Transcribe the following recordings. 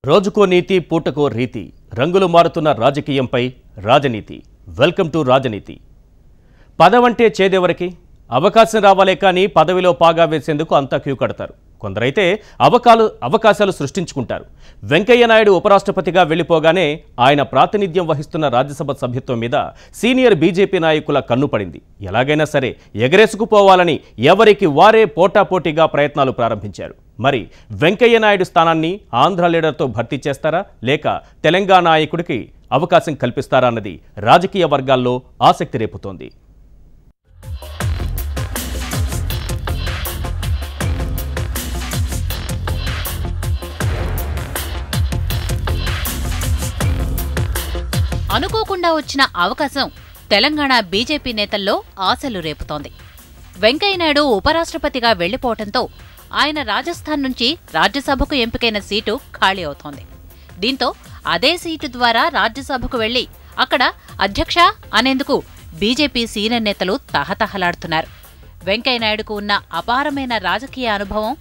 రోజుకో నీతి పూటకో రీతి రంగులు మారుతున్న రాజకీయంపై రాజనీతి. వెల్కమ్ టు రాజనీతి. పదవంటే చేదెవరికి? అవకాశం రావాలే కానీ పదవిలో పాగా వేసేందుకు అంతా క్యూ కడతారు. కొందరైతే అవకాశాలు సృష్టించుకుంటారు. వెంకయ్య నాయుడు ఉపరాష్ట్రపతిగా వెళ్లిపోగానే ఆయన ప్రాతినిధ్యం వహిస్తున్న రాజ్యసభ సభ్యత్వం మీద సీనియర్ బీజేపీ నాయకుల కన్ను పడింది. ఎలాగైనా సరే ఎగరేసుకుపోవాలని ఎవరికి వారే పోటాపోటీగా ప్రయత్నాలు ప్రారంభించారు. మరి వెంకయ్య నాయుడు స్థానాన్ని ఆంధ్ర లీడర్తో భర్తీ చేస్తారా లేక తెలంగాణ నాయకుడికి అవకాశం కల్పిస్తారా అన్నది రాజకీయ వర్గాల్లో ఆసక్తి రేపుతోంది. అనుకోకుండా వచ్చిన అవకాశం తెలంగాణ బీజేపీ నేతల్లో ఆశలు రేపుతోంది. వెంకయ్యనాయుడు ఉపరాష్ట్రపతిగా వెళ్లిపోవడంతో ఆయన రాజస్థాన్ నుంచి రాజ్యసభకు ఎంపికైన సీటు ఖాళీ అవుతోంది. దీంతో అదే సీటు ద్వారా రాజ్యసభకు వెళ్లి అక్కడ అధ్యక్ష అనేందుకు బీజేపీ సీనియర్ నేతలు తహతహలాడుతున్నారు. వెంకయ్యనాయుడుకు ఉన్న అపారమైన రాజకీయ అనుభవం,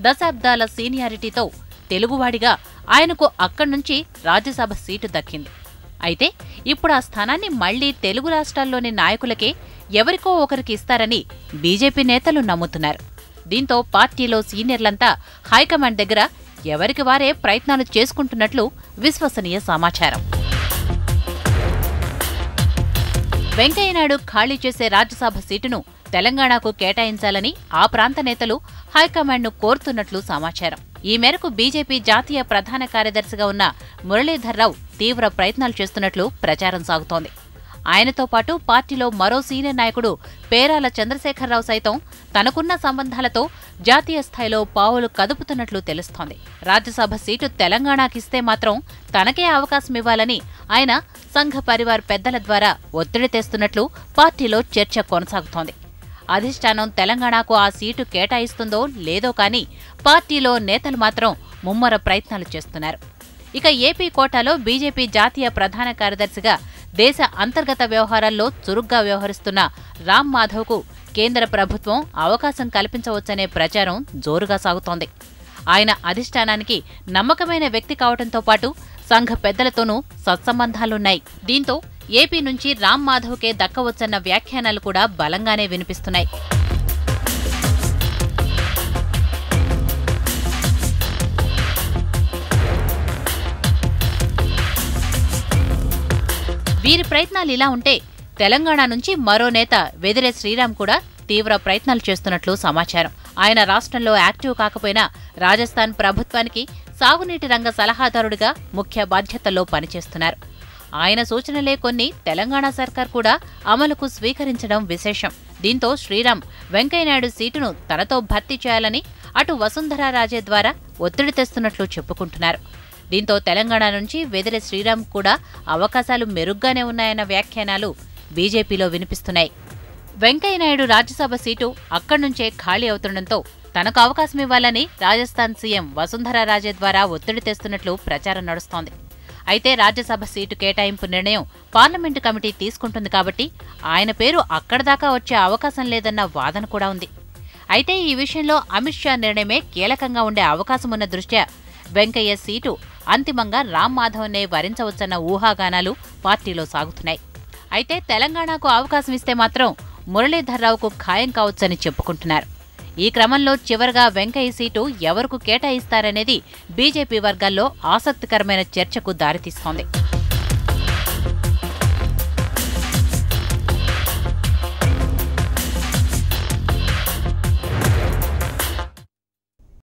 దశాబ్దాల సీనియారిటీతో తెలుగువాడిగా ఆయనకు అక్కడ్నుంచి రాజ్యసభ సీటు దక్కింది. అయితే ఇప్పుడు ఆ స్థానాన్ని మళ్లీ తెలుగు రాష్ట్రాల్లోని నాయకులకే ఎవరికో ఒకరికి ఇస్తారని బీజేపీ నేతలు నమ్ముతున్నారు. దీంతో పార్టీలో సీనియర్లంతా హైకమాండ్ దగ్గర ఎవరికి వారే ప్రయత్నాలు చేసుకుంటున్నట్లు విశ్వసనీయ సమాచారం. వెంకయ్యనాయుడు ఖాళీ చేసే రాజ్యసభ సీటును తెలంగాణకు కేటాయించాలని ఆ ప్రాంత నేతలు హైకమాండ్ను కోరుతున్నట్లు సమాచారం. ఈ మేరకు బీజేపీ జాతీయ ప్రధాన కార్యదర్శిగా ఉన్న మురళీధర్రావు తీవ్ర ప్రయత్నాలు చేస్తున్నట్లు ప్రచారం సాగుతోంది. ఆయనతో పాటు పార్టీలో మరో సీనియర్ నాయకుడు పేరాల చంద్రశేఖరరావు సైతం తనకున్న సంబంధాలతో జాతీయ స్థాయిలో పావులు కదుపుతున్నట్లు తెలుస్తోంది. రాజ్యసభ సీటు తెలంగాణకిస్తే మాత్రం తనకే అవకాశమివ్వాలని ఆయన సంఘ పరివార్ పెద్దల ద్వారా ఒత్తిడి తెస్తున్నట్లు పార్టీలో చర్చ కొనసాగుతోంది. అధిష్టానం తెలంగాణకు ఆ సీటు కేటాయిస్తుందో లేదో కానీ పార్టీలో నేతలు మాత్రం ముమ్మర ప్రయత్నాలు చేస్తున్నారు. ఇక ఏపీ కోటాలో బీజేపీ జాతీయ ప్రధాన కార్యదర్శిగా దేశ అంతర్గత వ్యవహారాల్లో చురుగ్గా వ్యవహరిస్తున్న రామ్ మాధవ్కు కేంద్ర ప్రభుత్వం అవకాశం కల్పించవచ్చనే ప్రచారం జోరుగా సాగుతోంది. ఆయన అధిష్టానానికి నమ్మకమైన వ్యక్తి కావడంతో పాటు సంఘ పెద్దలతోనూ సత్సంబంధాలున్నాయి. దీంతో ఏపీ నుంచి రామ్ మాధవ్కే దక్కవచ్చన్న వ్యాఖ్యానాలు కూడా బలంగానే వినిపిస్తున్నాయి. వీరి ప్రయత్నాలు ఇలా ఉంటే తెలంగాణ నుంచి మరో నేత వెదిరే శ్రీరామ్ కూడా తీవ్ర ప్రయత్నాలు చేస్తున్నట్లు సమాచారం. ఆయన రాష్ట్రంలో యాక్టివ్ కాకపోయినా రాజస్థాన్ ప్రభుత్వానికి సాగునీటి రంగ సలహాదారుడిగా ముఖ్య బాధ్యతల్లో పనిచేస్తున్నారు. ఆయన సూచనలే కొన్ని తెలంగాణ సర్కార్ కూడా అమలుకు స్వీకరించడం విశేషం. దీంతో శ్రీరామ్ వెంకయ్యనాయుడు సీటును తనతో భర్తీ చేయాలని అటు వసుంధరా రాజే ద్వారా ఒత్తిడి తెస్తున్నట్లు చెప్పుకుంటున్నారు. దీంతో తెలంగాణ నుంచి వెదిరే శ్రీరామ్ కూడా అవకాశాలు మెరుగ్గానే ఉన్నాయన్న వ్యాఖ్యానాలు బీజేపీలో వినిపిస్తున్నాయి. వెంకయ్యనాయుడు రాజ్యసభ సీటు అక్కడ్నుంచే ఖాళీ అవుతుండటంతో తనకు అవకాశమివ్వాలని రాజస్థాన్ సీఎం వసుంధరా రాజే ద్వారా ఒత్తిడి తెస్తున్నట్లు ప్రచారం నడుస్తోంది. అయితే రాజ్యసభ సీటు కేటాయింపు నిర్ణయం పార్లమెంటు కమిటీ తీసుకుంటుంది కాబట్టి ఆయన పేరు అక్కడదాకా వచ్చే అవకాశం లేదన్న వాదన కూడా ఉంది. అయితే ఈ విషయంలో అమిత్ షా నిర్ణయమే కీలకంగా ఉండే అవకాశమున్న దృష్ట్యా వెంకయ్య సీటు అంతిమంగా రామ్ మాధవ్నే వరించవచ్చన్న ఊహాగానాలు పార్టీలో సాగుతున్నాయి. అయితే తెలంగాణకు అవకాశం ఇస్తే మాత్రం మురళీధర్రావుకు ఖాయం కావచ్చని చెప్పుకుంటున్నారు. ఈ క్రమంలో చివరగా వెంకయ్య సీటు ఎవరికి కేటాయిస్తారనేది బీజేపీ వర్గాల్లో ఆసక్తికరమైన చర్చకు దారితీస్తోంది.